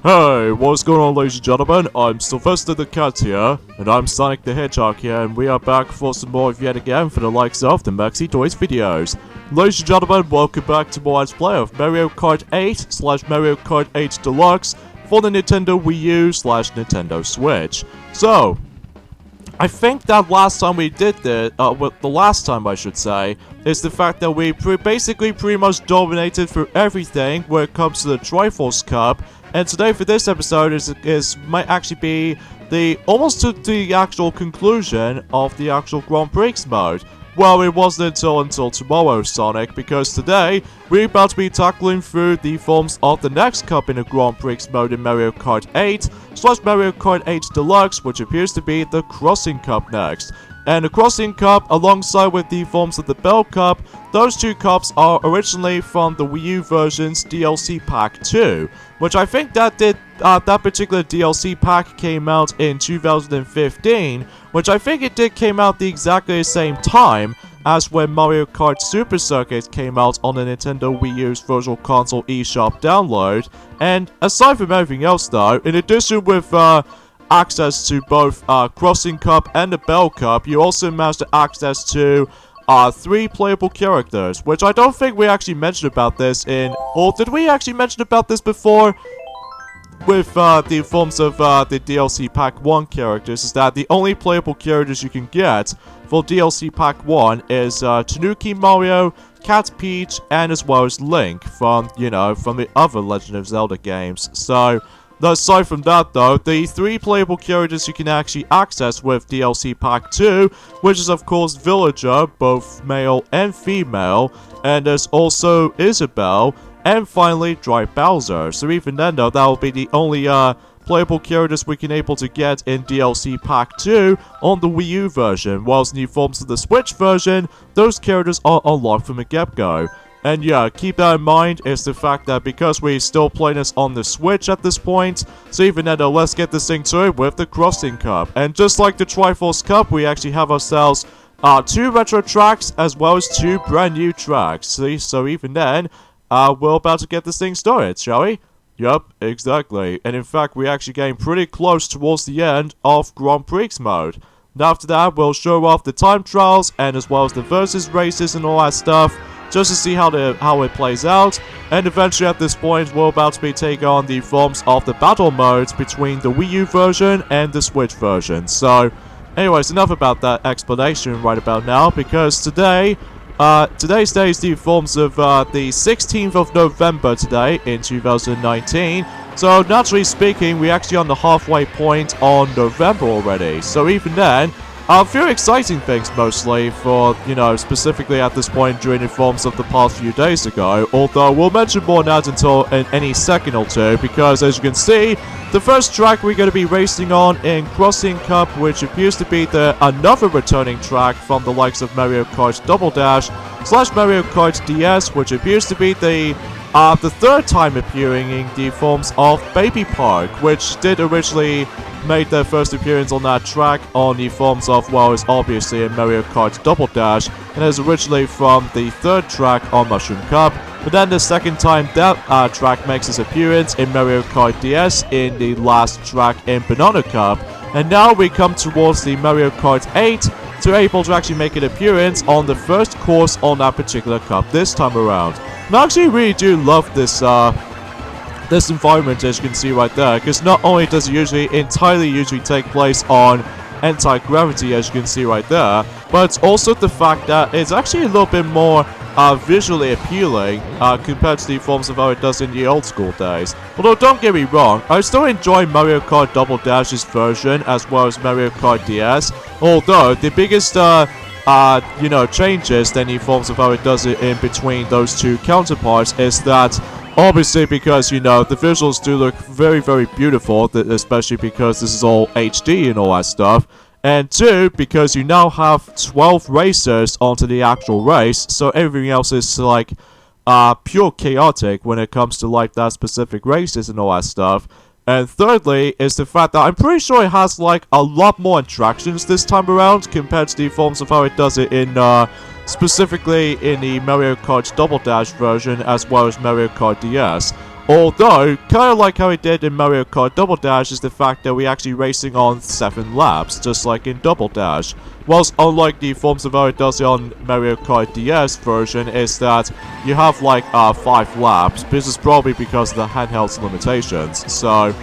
Hey, what's going on, ladies and gentlemen? I'm Sylvester the Cat here, and I'm Sonic the Hedgehog here, and we are back for some more yet again for the likes of the Maxi Toys videos. Ladies and gentlemen, welcome back to more Let's Play of Mario Kart 8 / Mario Kart 8 Deluxe for the Nintendo Wii U / Nintendo Switch. So, I think that last time we did this, the last time I should say, is the fact that we basically pretty much dominated through everything when it comes to the Triforce Cup. And today for this episode might actually be almost to the actual conclusion of the actual Grand Prix mode. Well, it wasn't until tomorrow, Sonic, because today we're about to be tackling through the forms of the next cup in the Grand Prix mode in Mario Kart 8 / Mario Kart 8 Deluxe, which appears to be the Crossing Cup next. And the Crossing Cup, alongside with the forms of the Bell Cup, those two cups are originally from the Wii U version's DLC Pack 2, which I think that particular DLC pack came out in 2015, which I think it did came out the exactly same time as when Mario Kart Super Circuit came out on the Nintendo Wii U's Virtual Console eShop download. And aside from everything else though, in addition with access to both Crossing Cup and the Bell Cup, you also managed to access to 3 playable characters, which I don't think we actually mentioned about this or did we actually mention about this before? With the forms of the DLC Pack 1 characters, is that the only playable characters you can get for DLC Pack 1 is Tanuki Mario, Cat Peach, and as well as Link from the other Legend of Zelda games. So, aside from that though, the 3 playable characters you can actually access with DLC Pack 2, which is of course Villager, both male and female, and there's also Isabelle, and finally Dry Bowser. So even then though, that will be the only playable characters we can able to get in DLC Pack 2 on the Wii U version, whilst in the forms of the Switch version, those characters are unlocked from the get-go. And yeah, keep that in mind, is the fact that because we're still playing this on the Switch at this point, so even then though, let's get this thing to it with the Crossing Cup. And just like the Triforce Cup, we actually have ourselves 2 retro tracks as well as 2 brand new tracks. See, so even then, we're about to get this thing started, shall we? Yup, exactly. And in fact, we're actually getting pretty close towards the end of Grand Prix mode. And after that, we'll show off the time trials and as well as the versus races and all that stuff, just to see how it plays out. And eventually at this point, we're about to be taking on the forms of the battle modes between the Wii U version and the Switch version. So, anyways, enough about that explanation right about now, because today's day is the forms of the 16th of November today in 2019. So naturally speaking, we're actually on the halfway point on November already. So even then, a few exciting things mostly for, specifically at this point during the forms of the past few days ago, although we'll mention more now until in any second or two, because as you can see, the first track we're going to be racing on in Crossing Cup, which appears to be another returning track from the likes of Mario Kart Double Dash / Mario Kart DS, which appears to be the 3rd time appearing in the forms of Baby Park, which did originally made their first appearance on that track on the forms of, well, it's obviously in Mario Kart Double Dash, and is originally from the 3rd track on Mushroom Cup, but then the second time that track makes its appearance in Mario Kart DS in the last track in Banana Cup, and now we come towards the Mario Kart 8 to able to actually make an appearance on the first course on that particular cup this time around. And I actually really do love this environment, as you can see right there, because not only does it entirely take place on anti-gravity, as you can see right there, but it's also the fact that it's actually a little bit more visually appealing compared to the forms of how it does in the old school days. Although don't get me wrong, I still enjoy Mario Kart Double Dash's version as well as Mario Kart DS, although the biggest changes than the forms of how it does it in between those two counterparts is that obviously because, the visuals do look very, very beautiful, especially because this is all HD and all that stuff. And 2, because you now have 12 racers onto the actual race, so everything else is like pure chaotic when it comes to like that specific races and all that stuff. And thirdly is the fact that I'm pretty sure it has like a lot more attractions this time around compared to the forms of how it does it in specifically in the Mario Kart Double Dash version as well as Mario Kart DS. Although, kind of like how it did in Mario Kart Double Dash is the fact that we're actually racing on 7 laps, just like in Double Dash. Whilst unlike the forms of how it does it on Mario Kart DS version is that you have like 5 laps. This is probably because of the handheld's limitations. So,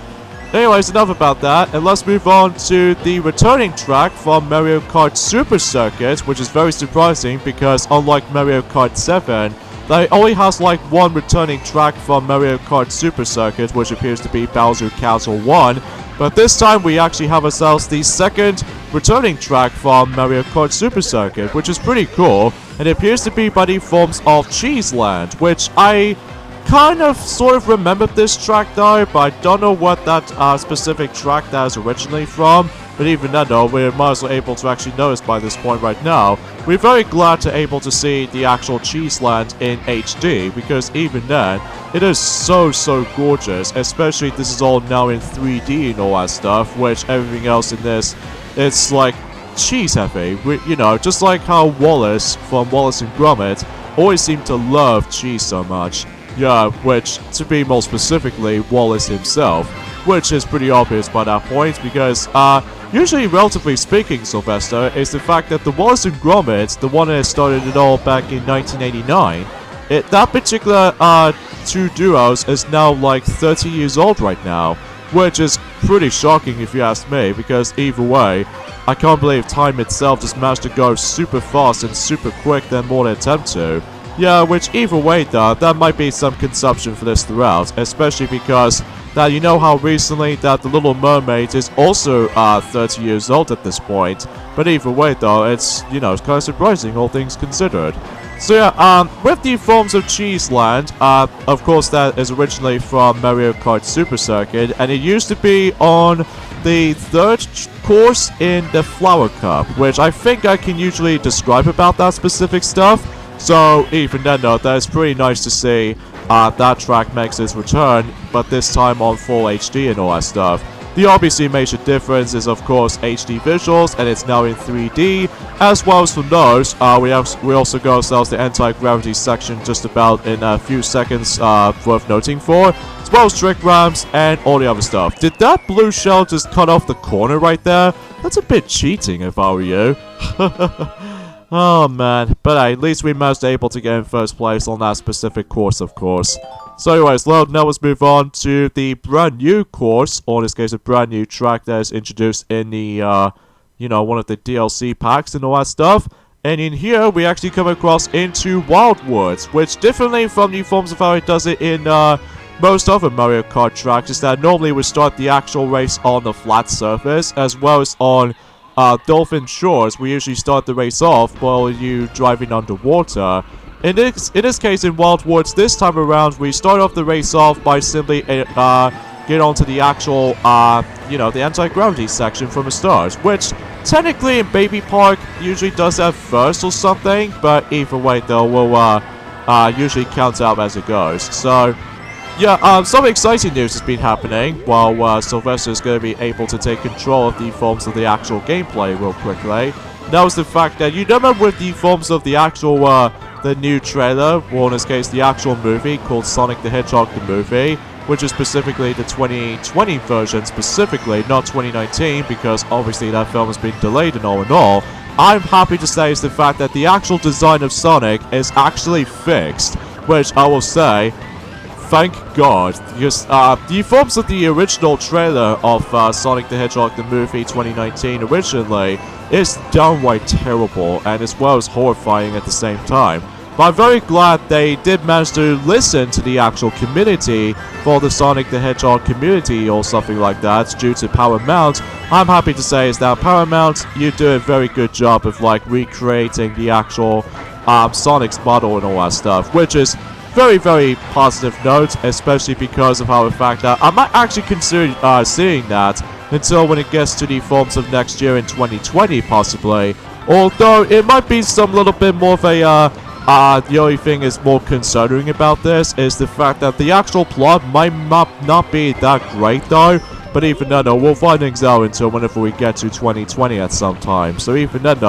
anyways, enough about that, and let's move on to the returning track from Mario Kart Super Circuit, which is very surprising because unlike Mario Kart 7, they only has like one returning track from Mario Kart Super Circuit, which appears to be Bowser Castle 1. But this time we actually have ourselves the second returning track from Mario Kart Super Circuit, which is pretty cool. And it appears to be by the forms of Cheese Land, which I kind of sort of remembered this track though, but I don't know what that specific track that is originally from. But even then though, we're might as well able to actually notice by this point right now. We're very glad to able to see the actual Cheese Land in HD, because even then, it is so gorgeous, especially this is all now in 3D and all that stuff, which everything else in this, it's like cheese heavy, you know, just like how Wallace from Wallace and Gromit always seemed to love cheese so much. Yeah, which, to be more specifically, Wallace himself, which is pretty obvious by that point, because, usually, relatively speaking, Sylvester, is the fact that the Wallace and Gromit, the one that started it all back in 1989, that particular, two duos is now like 30 years old right now, which is pretty shocking if you ask me, because either way, I can't believe time itself just managed to go super fast and super quick than more than attempt to. Yeah, which either way though, that might be some consumption for this throughout, especially because that you know how recently that The Little Mermaid is also 30 years old at this point. But either way though, it's, you know, it's kind of surprising all things considered. So yeah, with the forms of Cheese Land, of course that is originally from Mario Kart Super Circuit, and it used to be on the third course in the Flower Cup, which I think I can usually describe about that specific stuff. So even then though, that is pretty nice to see that track makes its return, but this time on full HD and all that stuff. The obviously major difference is of course HD visuals, and it's now in 3D, as well as from those, we also got ourselves the anti-gravity section just about in a few seconds worth noting for, as well as trick ramps and all the other stuff. Did that blue shell just cut off the corner right there? That's a bit cheating if I were you. Oh man, but hey, at least we managed able to get in first place on that specific course, of course. So anyways, now let's move on to the brand new course, or in this case a brand new track that is introduced in the, you know, one of the DLC packs and all that stuff. And in here, we actually come across into Wildwoods, which differently from the forms of how it does it in, most other Mario Kart tracks, is that normally we start the actual race on the flat surface, as well as on Dolphin Shores. We usually start the race off while you driving underwater. In this case, in Wildwoods, this time around, we start off the race off by simply get onto the actual, you know, the anti-gravity section from the start, which technically in Baby Park usually does that first or something, but either way though, will usually count out as it goes. So yeah, some exciting news has been happening while Sylvester is going to be able to take control of the forms of the actual gameplay real quickly. That was the fact that you remember with the forms of the actual, the new trailer, or in this case the actual movie called Sonic the Hedgehog the Movie, which is specifically the 2020 version specifically, not 2019, because obviously that film has been delayed and all in all. I'm happy to say is the fact that the actual design of Sonic is actually fixed, which I will say, thank God, because the forms of the original trailer of Sonic the Hedgehog the Movie 2019 originally is downright terrible and as well as horrifying at the same time. But I'm very glad they did manage to listen to the actual community for the Sonic the Hedgehog community or something like that due to Paramount. I'm happy to say is that Paramount, you do a very good job of like recreating the actual Sonic's model and all that stuff, which is very positive note, especially because of how the fact that I might actually consider seeing that until when it gets to the forms of next year in 2020 possibly. Although it might be some little bit more of a the only thing is more concerning about this is the fact that the actual plot might not be that great though. But even then, we'll find things out until whenever we get to 2020 at some time. So even then,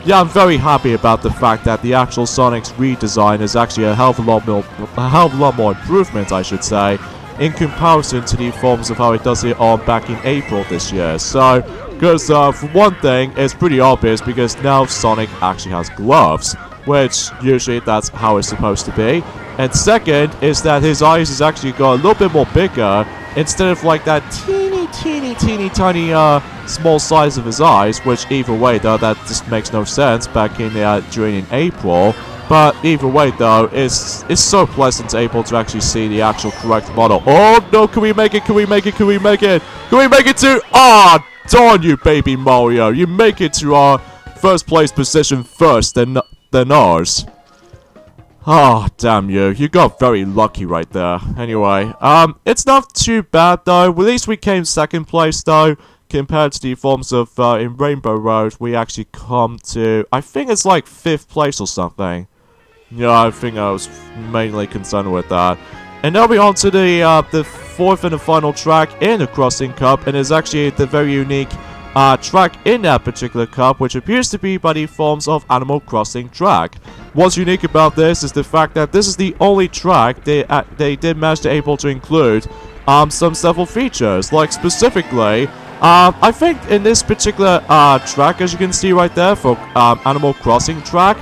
yeah, I'm very happy about the fact that the actual Sonic's redesign is actually a hell of a lot more improvement, I should say. in comparison to the forms of how it does it on back in April this year. So, because for one thing, it's pretty obvious because now Sonic actually has gloves, which usually that's how it's supposed to be. And second is that his eyes has actually got a little bit more bigger instead of like that teeny tiny small size of his eyes, which either way though that just makes no sense back in during in April. But either way though, it's so pleasant to able to actually see the actual correct model. Oh no, can we make it? Can we make it? Can we make it? Can we make it to darn you, baby Mario. You make it to our first place position first than ours. Oh, damn you. You got very lucky right there. Anyway, it's not too bad though. At least we came second place though. Compared to the forms of in Rainbow Road, we actually come to, I think it's like 5th place or something. Yeah, I think I was mainly concerned with that. And now we're on to the 4th and the final track in the Crossing Cup, and it's actually the very unique track in that particular cup, which appears to be by the forms of Animal Crossing track. What's unique about this is the fact that this is the only track they did manage to able to include some several features, like specifically I think in this particular track, as you can see right there for Animal Crossing track,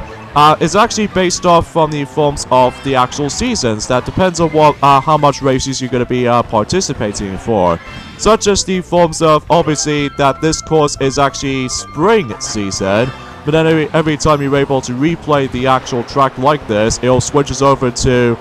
is actually based off from the forms of the actual seasons. That depends on what how much races you're going to be participating for. Such as the forms of, obviously, that this course is actually spring season, but then every time you're able to replay the actual track like this, it'll switches over to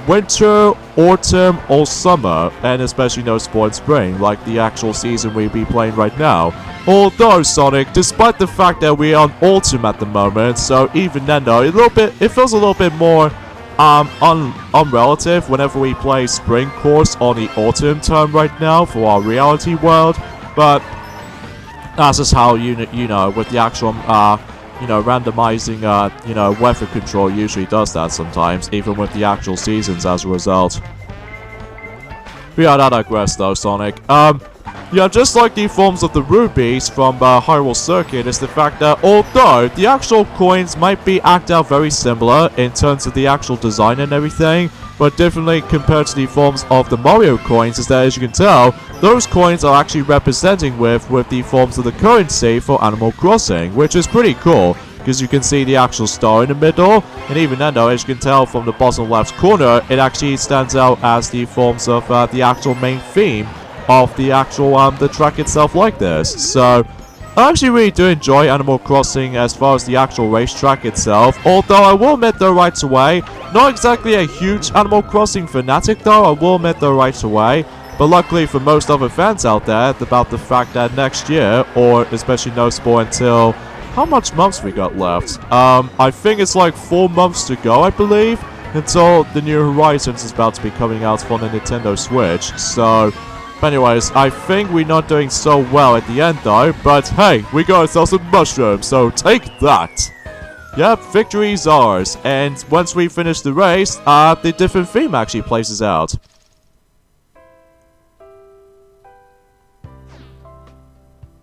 winter, autumn, or summer, and especially no sport spring, like the actual season we'll be playing right now. Although, Sonic, despite the fact that we're on autumn at the moment, so even then though, it feels a little bit more unrelative whenever we play spring course on the autumn term right now for our reality world, but that's just how you know with the actual randomizing weather control usually does that sometimes, even with the actual seasons as a result. But yeah, I digress though, Sonic. Yeah, just like the forms of the rubies from Hyrule Circuit, is the fact that although the actual coins might be act out very similar in terms of the actual design and everything, but differently compared to the forms of the Mario coins, is that, as you can tell, those coins are actually representing with the forms of the currency for Animal Crossing, which is pretty cool, because you can see the actual star in the middle, and even then though, as you can tell from the bottom left corner, it actually stands out as the forms of the actual main theme of the actual the track itself like this. So I actually really do enjoy Animal Crossing as far as the actual racetrack itself, although I will admit though right away, not exactly a huge Animal Crossing fanatic though, I will admit though right away, but luckily for most other fans out there, about the fact that next year, or especially no spoil until, how much months we got left? I think it's like 4 months to go, I believe, until the New Horizons is about to be coming out for the Nintendo Switch, so anyways, I think we're not doing so well at the end though, but hey, we got ourselves some mushrooms, so take that! Yep, victory is ours, and once we finish the race, the different theme actually places out.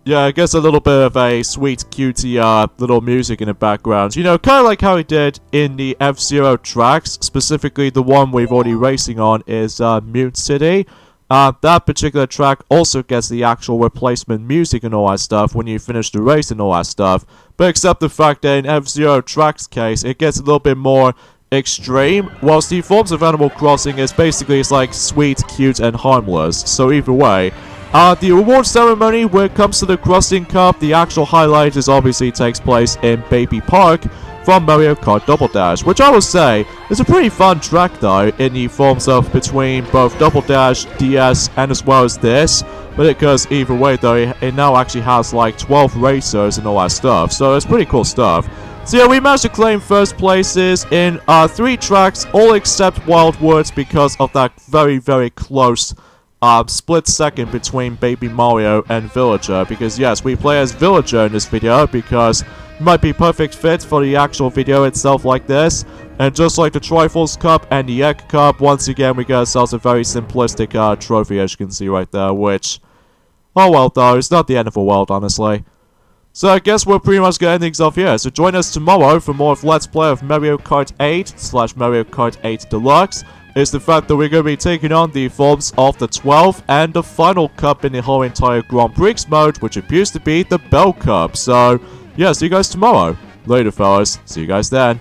Yeah, I guess a little bit of a sweet, cutie, little music in the background. You know, kind of like how he did in the F-Zero tracks, specifically the one we've already racing on is Mute City. That particular track also gets the actual replacement music and all that stuff when you finish the race and all that stuff. But except the fact that in F-Zero Track's case, it gets a little bit more extreme, whilst the forms of Animal Crossing is basically it's like sweet, cute, and harmless. So either way, the award ceremony when it comes to the Crossing Cup, the actual highlight is obviously takes place in Baby Park from Mario Kart Double Dash, which I will say is a pretty fun track though, in the forms of between both Double Dash, DS, and as well as this, but because either way though, it now actually has like 12 racers and all that stuff, so it's pretty cool stuff. So yeah, we managed to claim first places in 3 tracks, all except Wild Woods, because of that very, very close split second between Baby Mario and Villager, because yes, we play as Villager in this video because it might be perfect fit for the actual video itself like this, and just like the Triforce Cup and the Egg Cup, once again we got ourselves a very simplistic trophy, as you can see right there, which, oh well though, it's not the end of the world honestly. So I guess we're pretty much gonna end things off here, so join us tomorrow for more of Let's Play of Mario Kart 8 / Mario Kart 8 Deluxe. is the fact that we're going to be taking on the forms of the 12th and the final cup in the whole entire Grand Prix mode, which appears to be the Bell Cup. So, yeah, see you guys tomorrow. Later, fellas. See you guys then.